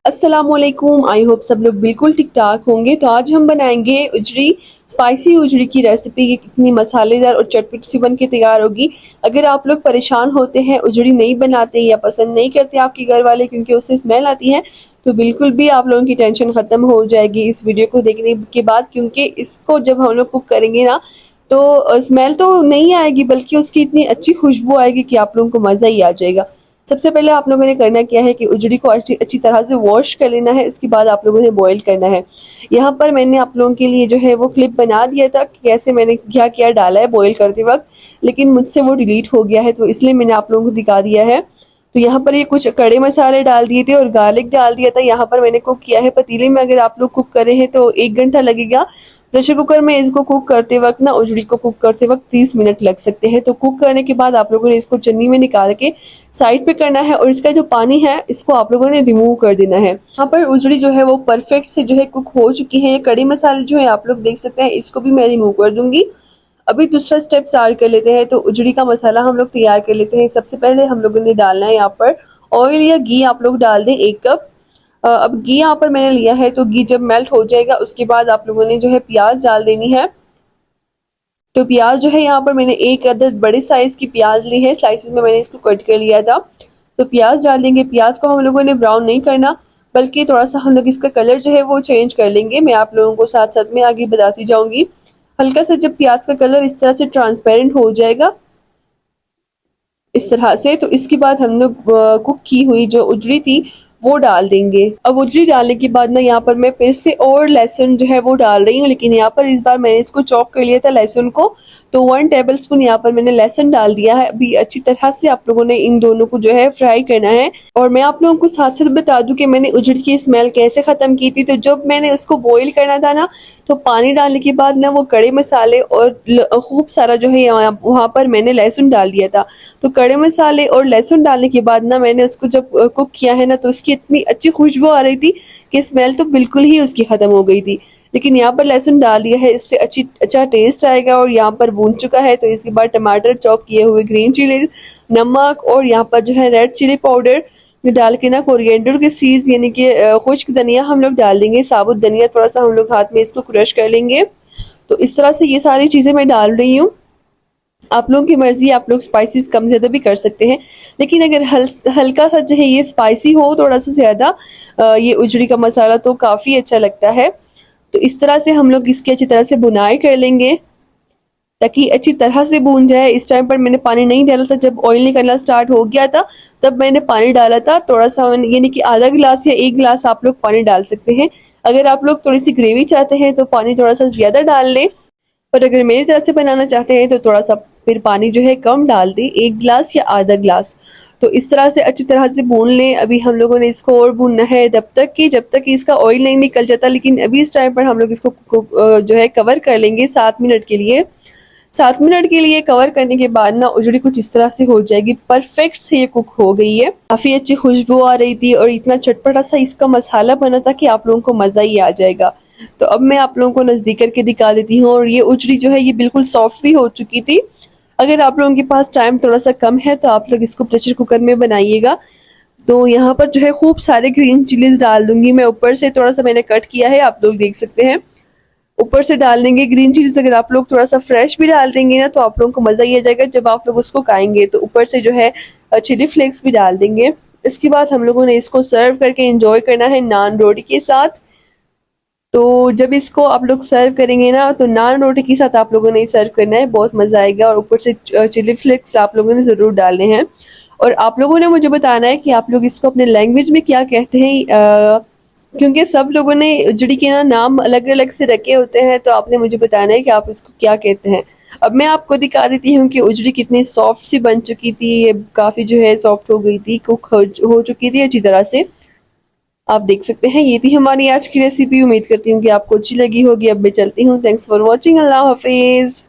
अस्सलाम वालेकुम। I hope सब लोग बिल्कुल ठीक ठाक होंगे। तो आज हम बनाएंगे उजड़ी, स्पाइसी उजड़ी की रेसिपी। ये कितनी मसालेदार और चटपट सी बन के तैयार होगी। अगर आप लोग परेशान होते हैं, उजड़ी नहीं बनाते या पसंद नहीं करते आपके घर वाले क्योंकि उससे स्मेल आती है, तो बिल्कुल भी आप लोगों की टेंशन खत्म हो जाएगी इस वीडियो को देखने के बाद। क्योंकि इसको जब हम लोग कुक करेंगे ना, तो स्मेल तो नहीं आएगी बल्कि उसकी इतनी अच्छी खुशबू आएगी कि आप लोगों को मज़ा ही आ जाएगा। सबसे पहले आप लोगों ने करना क्या है कि उजड़ी को अच्छी अच्छी तरह से वॉश कर लेना है। इसके बाद आप लोगों ने बॉईल करना है। यहाँ पर मैंने आप लोगों के लिए जो है वो क्लिप बना दिया था कि कैसे मैंने क्या क्या डाला है बॉईल करते वक्त, लेकिन मुझसे वो डिलीट हो गया है, तो इसलिए मैंने आप लोगों को दिखा दिया है। तो यहाँ पर ये कुछ कड़े मसाले डाल दिए थे और गार्लिक डाल दिया था। यहाँ पर मैंने कुक किया है पतीले में। अगर आप लोग कुक कर रहे हैं तो 1 घंटा लगेगा। प्रेशर कुकर में इसको कुक करते वक्त ना, उजड़ी को कुक करते वक्त 30 मिनट लग सकते हैं। तो कुक करने के बाद आप लोगों ने इसको चन्नी में निकाल के साइड पे करना है और इसका जो पानी है इसको आप लोगों ने रिमूव कर देना है। यहाँ पर उजड़ी जो है वो परफेक्ट से जो है कुक हो चुकी है। ये कड़ी मसाले जो है आप लोग देख सकते हैं, इसको भी मैं रिमूव कर दूंगी। अभी दूसरा स्टेप स्टार्ट कर लेते हैं। तो उजड़ी का मसाला हम लोग तैयार कर लेते हैं। सबसे पहले हम लोगों ने डालना है यहाँ पर ऑयल या घी। आप लोग डाल दें 1 कप। अब घी यहाँ पर मैंने लिया है, तो घी जब मेल्ट हो जाएगा उसके बाद आप लोगों ने जो है प्याज डाल देनी है। तो प्याज जो है यहाँ पर मैंने 1 अदद बड़े साइज की प्याज ली है, स्लाइसिस में मैंने इसको कट कर लिया था। तो प्याज डाल देंगे। प्याज को हम लोगों ने ब्राउन नहीं करना, बल्कि थोड़ा सा हम लोग इसका कलर जो है वो चेंज कर लेंगे। मैं आप लोगों को साथ साथ में आगे बताती जाऊंगी। हल्का सा जब प्याज का कलर इस तरह से ट्रांसपेरेंट हो जाएगा इस तरह से, तो इसके बाद हम लोग कुक की हुई जो उजड़ी थी वो डाल देंगे। अब उजड़ी डालने के बाद ना यहाँ पर मैं फिर से और लहसुन जो है वो डाल रही हूँ, लेकिन यहाँ पर इस बार मैंने इसको चॉप कर लिया था लहसुन को। तो 1 टेबल स्पून यहाँ पर मैंने लहसुन डाल दिया है। अभी अच्छी तरह से आप लोगों ने इन दोनों को जो है फ्राई करना है। और मैं आप लोगों को साथ साथ बता दूं कि मैंने उजड़ी की स्मेल कैसे खत्म की थी। तो जब मैंने उसको बॉईल करना था ना, तो पानी डालने के बाद ना वो कड़े मसाले और खूब सारा जो है वहाँ पर मैंने लहसुन डाल दिया था। तो कड़े मसाले और लहसुन डालने के बाद ना मैंने उसको जब कुक किया है ना, तो उसकी इतनी अच्छी खुशबू आ रही थी कि स्मेल तो बिल्कुल ही उसकी खत्म हो गई थी। लेकिन यहाँ पर लहसुन डाल दिया है, इससे अच्छा टेस्ट आएगा। और यहाँ पर भून चुका है, तो इसके बाद टमाटर चॉप किए हुए, ग्रीन चिलीज, नमक और यहाँ पर जो है रेड चिली पाउडर डाल के ना, कोरिएंडर के सीड्स यानी कि खुश्क धनिया हम लोग डाल देंगे। साबुत धनिया थोड़ा सा हम लोग हाथ में इसको क्रश कर लेंगे। तो इस तरह से ये सारी चीजें मैं डाल रही हूँ। आप लोगों की मर्जी, आप लोग स्पाइसेस कम ज़्यादा भी कर सकते हैं, लेकिन अगर हल्का सा जो है ये स्पाइसी हो थोड़ा सा ज़्यादा ये उजड़ी का मसाला, तो काफ़ी अच्छा लगता है। तो इस तरह से हम लोग इसकी अच्छी तरह से भुनाई कर लेंगे ताकि अच्छी तरह से भून जाए। इस टाइम पर मैंने पानी नहीं डाला था। जब ऑयल निकलना स्टार्ट हो गया था तब मैंने पानी डाला था थोड़ा सा, यानी कि आधा गिलास या 1 गिलास आप लोग पानी डाल सकते हैं। अगर आप लोग थोड़ी सी ग्रेवी चाहते हैं तो पानी थोड़ा सा ज़्यादा डाल लें, पर अगर मेरी तरह से बनाना चाहते हैं तो थोड़ा सा फिर पानी जो है कम डाल दें, 1 गिलास या आधा गिलास। तो इस तरह से अच्छी तरह से भून लें। अभी हम लोगों ने इसको और भूनना है जब तक कि इसका ऑयल नहीं निकल जाता। लेकिन अभी इस टाइम पर हम लोग इसको जो है कवर कर लेंगे 7 मिनट के लिए। 7 मिनट के लिए कवर करने के बाद ना उजड़ी कुछ इस तरह से हो जाएगी। परफेक्ट से ये कुक हो गई है। काफी अच्छी खुशबू आ रही थी और इतना चटपटा सा इसका मसाला बना था कि आप लोगों को मजा ही आ जाएगा। तो अब मैं आप लोगों को नजदीक करके दिखा देती हूँ। और ये उजड़ी जो है ये बिल्कुल सॉफ्ट भी हो चुकी थी। अगर आप लोगों के पास टाइम थोड़ा सा कम है तो आप लोग इसको प्रेशर कुकर में बनाइएगा। तो यहाँ पर जो है खूब सारे ग्रीन चिलीज डाल दूंगी मैं ऊपर से। थोड़ा सा मैंने कट किया है, आप लोग देख सकते हैं। ऊपर से डाल देंगे ग्रीन चिलीज। अगर आप लोग थोड़ा सा फ्रेश भी डाल देंगे ना, तो आप लोगों को मजा ही आ जाएगा जब आप लोग उसको खाएंगे। तो ऊपर से जो है चिली फ्लेक्स भी डाल देंगे। इसके बाद हम लोगों ने इसको सर्व करके एंजॉय करना है नान रोटी के साथ। तो जब इसको आप लोग सर्व करेंगे ना, तो नान रोटी के साथ आप लोगों ने सर्व करना है, बहुत मजा आएगा। और ऊपर से चिली फ्लेक्स आप लोगों ने जरूर डालने हैं। और आप लोगों ने मुझे बताना है कि आप लोग इसको अपने लैंग्वेज में क्या कहते हैं, क्योंकि सब लोगों ने उजड़ी के ना नाम अलग अलग से रखे होते हैं। तो आपने मुझे बताना है कि आप इसको क्या कहते हैं। अब मैं आपको दिखा देती हूँ कि उजड़ी कितनी सॉफ्ट सी बन चुकी थी। ये काफी जो है सॉफ्ट हो गई थी, कुक हो चुकी थी अच्छी तरह से। आप देख सकते हैं। ये थी हमारी आज की रेसिपी। उम्मीद करती हूँ कि आपको अच्छी लगी होगी। अब मैं चलती हूँ। Thanks for watching. Allah Hafiz.